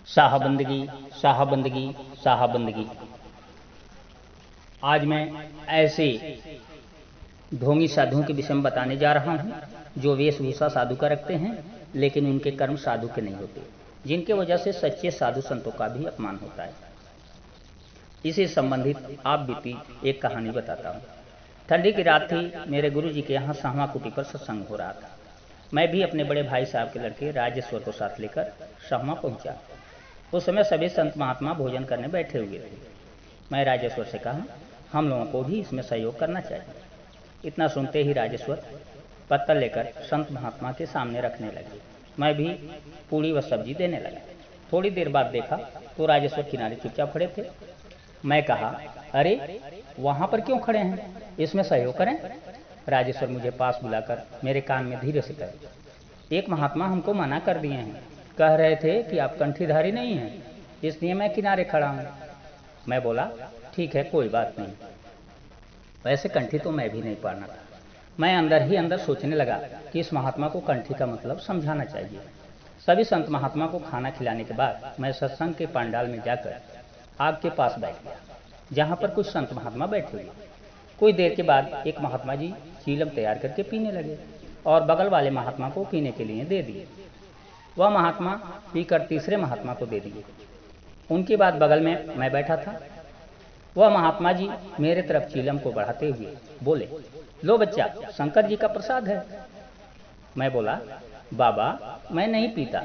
साहबंदगी साहबंदगी साहबंदगी। आज मैं ऐसे ढोंगी साधुओं के विषय में बताने जा रहा हूं जो वेशभूषा साधु का रखते हैं लेकिन उनके कर्म साधु के नहीं होते, जिनके वजह से सच्चे साधु संतों का भी अपमान होता है। इसी संबंधित आप बीती एक कहानी बताता हूँ। ठंडी की रात थी। मेरे गुरु जी के यहाँ साहवा कुटी पर सत्संग हो रहा था। मैं भी अपने बड़े भाई साहब के लड़के राजेश्वर को साथ लेकर साहवा पहुंचा। उस समय सभी संत महात्मा भोजन करने बैठे हुए थे। मैं राजेश्वर से कहा, हम लोगों को भी इसमें सहयोग करना चाहिए। इतना सुनते ही राजेश्वर पत्तल लेकर संत महात्मा के सामने रखने लगे। मैं भी पूड़ी व सब्जी देने लगा। थोड़ी देर बाद देखा तो राजेश्वर किनारे चुपचाप खड़े थे। मैं कहा, अरे वहां पर क्यों खड़े हैं, इसमें सहयोग करें। राजेश्वर मुझे पास बुलाकर मेरे कान में धीरे से कहे, एक महात्मा हमको मना कर दिए हैं, कह रहे थे कि आप कंठीधारी नहीं हैं, इसलिए मैं किनारे खड़ा हूं। मैं बोला, ठीक है, कोई बात नहीं। वैसे कंठी तो मैं भी नहीं पढ़ना था। मैं अंदर ही अंदर सोचने लगा कि इस महात्मा को कंठी का मतलब समझाना चाहिए। सभी संत महात्मा को खाना खिलाने के बाद मैं सत्संग के पंडाल में जाकर आग के पास बैठ गया, जहाँ पर कुछ संत महात्मा बैठे हुए। कुछ देर के बाद एक महात्मा जी चीलम तैयार करके पीने लगे और बगल वाले महात्मा को पीने के लिए दे दिए। वह महात्मा पीकर तीसरे महात्मा को दे दिए। उनके बाद बगल में मैं बैठा था। वह महात्मा जी मेरे तरफ चीलम को बढ़ाते हुए बोले, लो बच्चा, शंकर जी का प्रसाद है। मैं बोला, बाबा मैं नहीं पीता,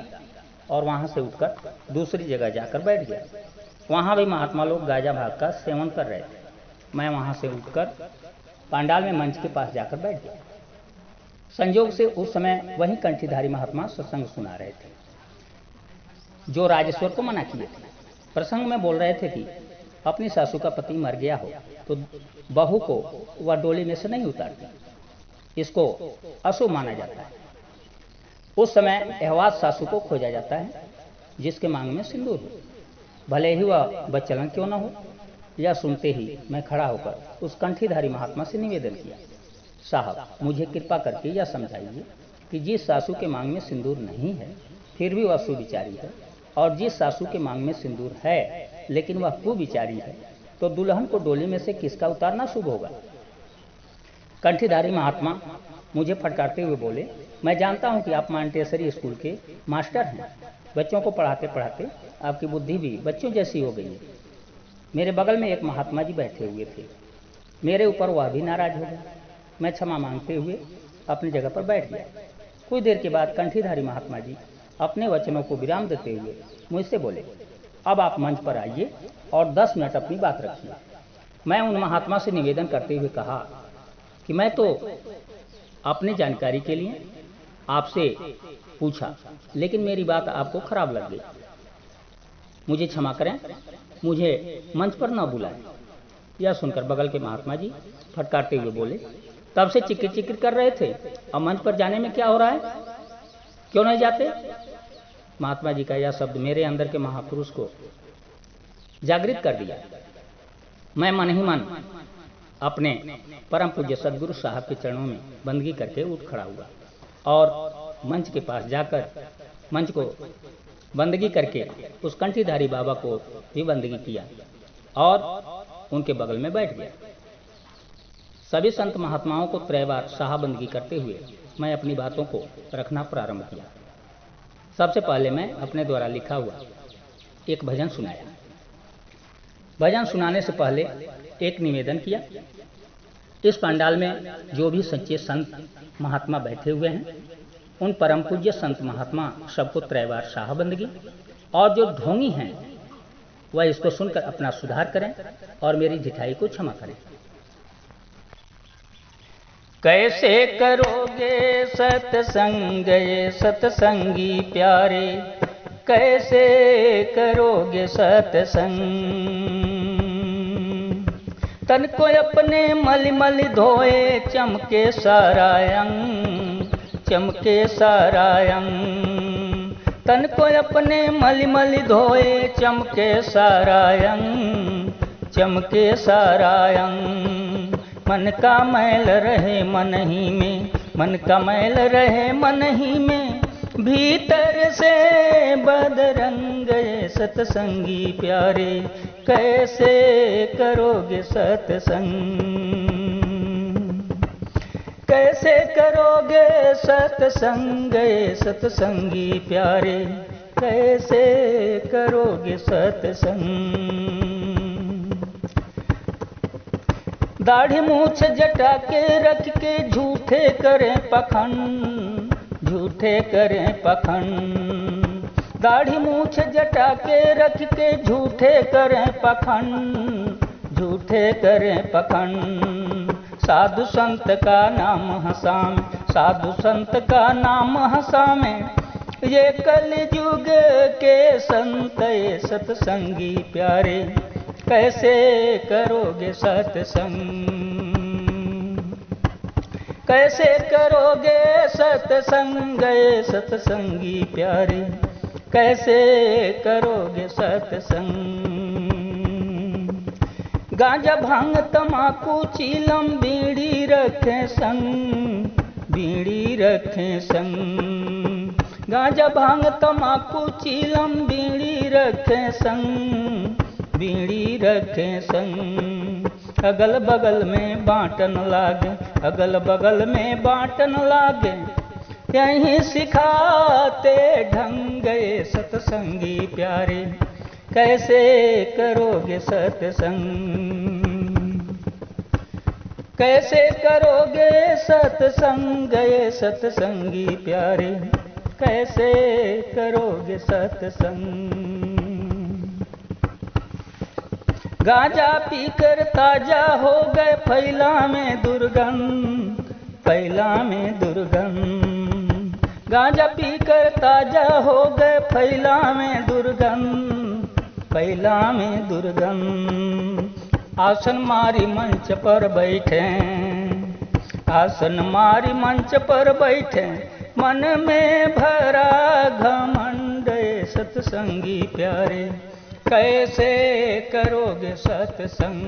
और वहां से उठकर दूसरी जगह जाकर बैठ गया। वहां भी महात्मा लोग गांजा भाग का सेवन कर रहे थे। मैं वहां से उठकर पांडाल में मंच के पास जाकर बैठ गया। संयोग से उस समय वही कंठीधारी महात्मा सत्संग सुना रहे थे जो राजेश्वर को मना किए थे। प्रसंग में बोल रहे थे कि अपनी सासू का पति मर गया हो तो बहू को वह डोली में से नहीं उतारती, इसको अशुभ माना जाता है। उस समय एहवाज सासू को खोजा जाता है जिसके मांग में सिंदूर हो, भले ही वह बच्चलन क्यों न हो। यह सुनते ही मैं खड़ा होकर उस कंठीधारी महात्मा से निवेदन किया, साहब मुझे कृपा करके यह समझाइए कि जिस सासू के मांग में सिंदूर नहीं है फिर भी वह सुविचारी है, और जिस सासू के मांग में सिंदूर है लेकिन वह कुविचारी है, तो दुल्हन को डोली में से किसका उतारना शुभ होगा। कंठीधारी महात्मा मुझे फटकारते हुए बोले, मैं जानता हूं कि आप मांटेसरी स्कूल के मास्टर हैं। बच्चों को पढ़ाते पढ़ाते आपकी बुद्धि भी बच्चों जैसी हो गई है। मेरे बगल में एक महात्मा जी बैठे हुए थे। मेरे ऊपर वह भी नाराज हो गया। मैं क्षमा मांगते हुए अपनी जगह पर बैठ गया। कुछ देर के बाद कंठीधारी महात्मा जी अपने वचनों को विराम देते हुए मुझसे बोले, अब आप मंच पर आइए और 10 मिनट अपनी बात रखिए। मैं उन महात्मा से निवेदन करते हुए कहा कि मैं तो अपनी जानकारी के लिए आपसे पूछा, लेकिन मेरी बात आपको खराब लग गई। मुझे क्षमा करें, मुझे मंच पर न बुलाएं। यह सुनकर बगल के महात्मा जी फटकारते हुए बोले, तब से चिक्की चिक्की कर रहे थे, अब मंच पर जाने में क्या हो रहा है, क्यों नहीं जाते। महात्मा जी का यह शब्द मेरे अंदर के महापुरुष को जागृत कर दिया। मैं मन ही मन अपने परम पूज्य सदगुरु साहब के चरणों में बंदगी करके उठ खड़ा हुआ और मंच के पास जाकर मंच को बंदगी करके उस कंठीधारी बाबा को भी बंदगी किया और उनके बगल में बैठ गया। सभी संत महात्माओं को 3 बार साहबंदगी करते हुए मैं अपनी बातों को रखना प्रारंभ किया। सबसे पहले मैं अपने द्वारा लिखा हुआ एक भजन सुनाया। भजन सुनाने से पहले एक निवेदन किया, इस पंडाल में जो भी सच्चे संत महात्मा बैठे हुए हैं उन परम पूज्य संत महात्मा सबको 3 बार साहबंदगी, और जो ढोंगी हैं वह इसको सुनकर अपना सुधार करें और मेरी ढिठाई को क्षमा करें। कैसे करोगे सत्संग ये सत्संगी प्यारे, कैसे करोगे सत्संग। तन को अपने मल मल धोए चमके सारा अंग, चमके सारा अंग। तन को अपने मल मल धोए चमके सारा अंग, चमके सारा अंग। मन का मैल रहे मन ही में, मन का मैल रहे मन ही में, भीतर से बदरंग सत्संगी प्यारे, कैसे करोगे सत्संग, कैसे करोगे सत्संग सत्संगी प्यारे, कैसे करोगे सत्संग। दाढ़ी मूछ जटा के रख के झूठे करें पखंड, झूठे करें पखंड। दाढ़ी मूछ जटा के रख के झूठे करें पखंड, झूठे करें पखंड। साधु संत का नाम हंसाम, साधु संत का नाम हंसामे, ये कलयुग के संत सत्संगी प्यारे, कैसे करोगे सत्संग, कैसे करोगे सत्संग सत्संगी प्यारे, कैसे करोगे सत्संग। गांजा भांग तमाकू चीलम बीड़ी रखें संग, बीड़ी रखें संग। गांजा भांग तमाकू चीलम बीड़ी रखें संग, बीड़ी रखें संग। अगल बगल में बांटन लागे, अगल बगल में बांटन लागे, यहीं सिखाते ढंग सत्संगी प्यारे, कैसे करोगे सत्संग, कैसे करोगे सत्संग सत्संगी प्यारे, कैसे करोगे सत्संग। गांजा पीकर ताजा हो गए फैला में दुर्गंध, फैला में दुर्गंध। गांजा पीकर ताजा हो गए फैला में दुर्गंध, फैला में दुर्गंध। आसन मारी मंच पर बैठे, आसन मारी मंच पर बैठे, मन में भरा घमंड सत्संगी प्यारे, कैसे करोगे सत्संग,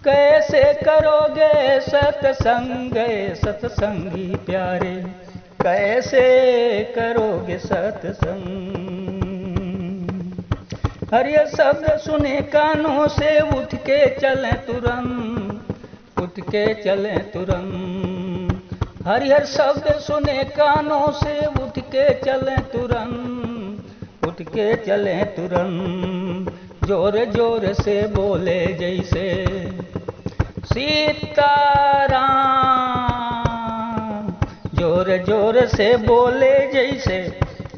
कैसे करोगे सत्संग सत्संगी प्यारे, कैसे करोगे सत्संग। हरियर शब्द सुने कानों से उठ के चले तुरंत, उठ के चले तुरंत। हरिहर शब्द सुने कानों से उठ के चले तुरंत, उठ के चले तुरंत। जोर जोर से बोले जैसे सीताराम, जोर जोर से बोले जैसे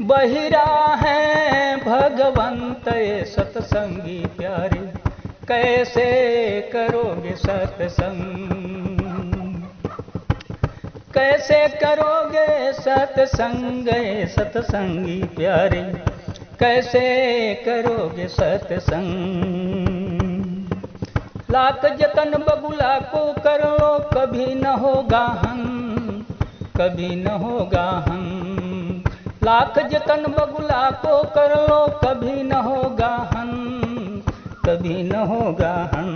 बहिरा है भगवंत सत्संगी प्यारे, कैसे करोगे सत्संग, कैसे करोगे सत्संग सत्संगी प्यारे, कैसे करोगे सत्संग। लाख जतन बबुला को कर लो कभी न होगा हम, कभी न होगा हम। लाख जतन बबुला को कर लो कभी न होगा हम, कभी न होगा हम।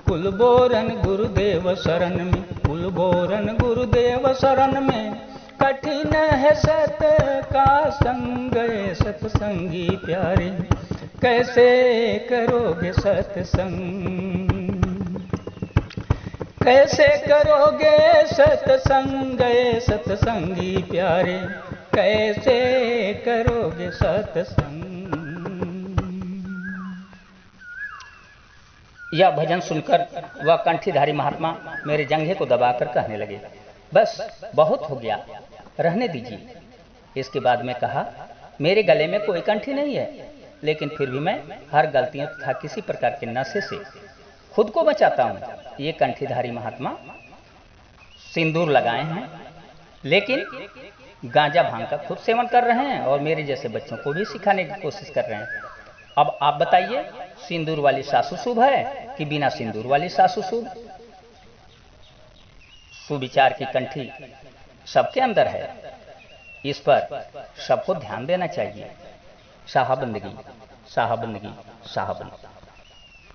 कुलबोरन गुरुदेव शरण में, कुलबोरन गुरुदेव शरण में, कठिन है सत का संग सत्संगी प्यारे, कैसे करोगे सत्संग, कैसे करोगे सत्संग सत्संगी प्यारे, कैसे करोगे सत्संग। यह भजन सुनकर वह कंठीधारी महात्मा मेरे जंघे को दबाकर कहने लगे, बस बहुत हो गया, रहने दीजिए। इसके बाद में कहा, मेरे गले में कोई कंठी नहीं है, लेकिन फिर भी मैं हर गलतियों तथा किसी प्रकार के नशे से खुद को बचाता हूँ। ये कंठीधारी महात्मा सिंदूर लगाए हैं, लेकिन गांजा भांग का खुद सेवन कर रहे हैं और मेरे जैसे बच्चों को भी सिखाने की कोशिश कर रहे हैं। अब आप बताइए, सिंदूर वाली सासु शुभ है कि बिना सिंदूर वाली सासु शुभ? सुविचार की कंठी सबके अंदर है, इस पर सबको ध्यान देना चाहिए। साहबंदगी, साहबंदगी, साहबंदगी।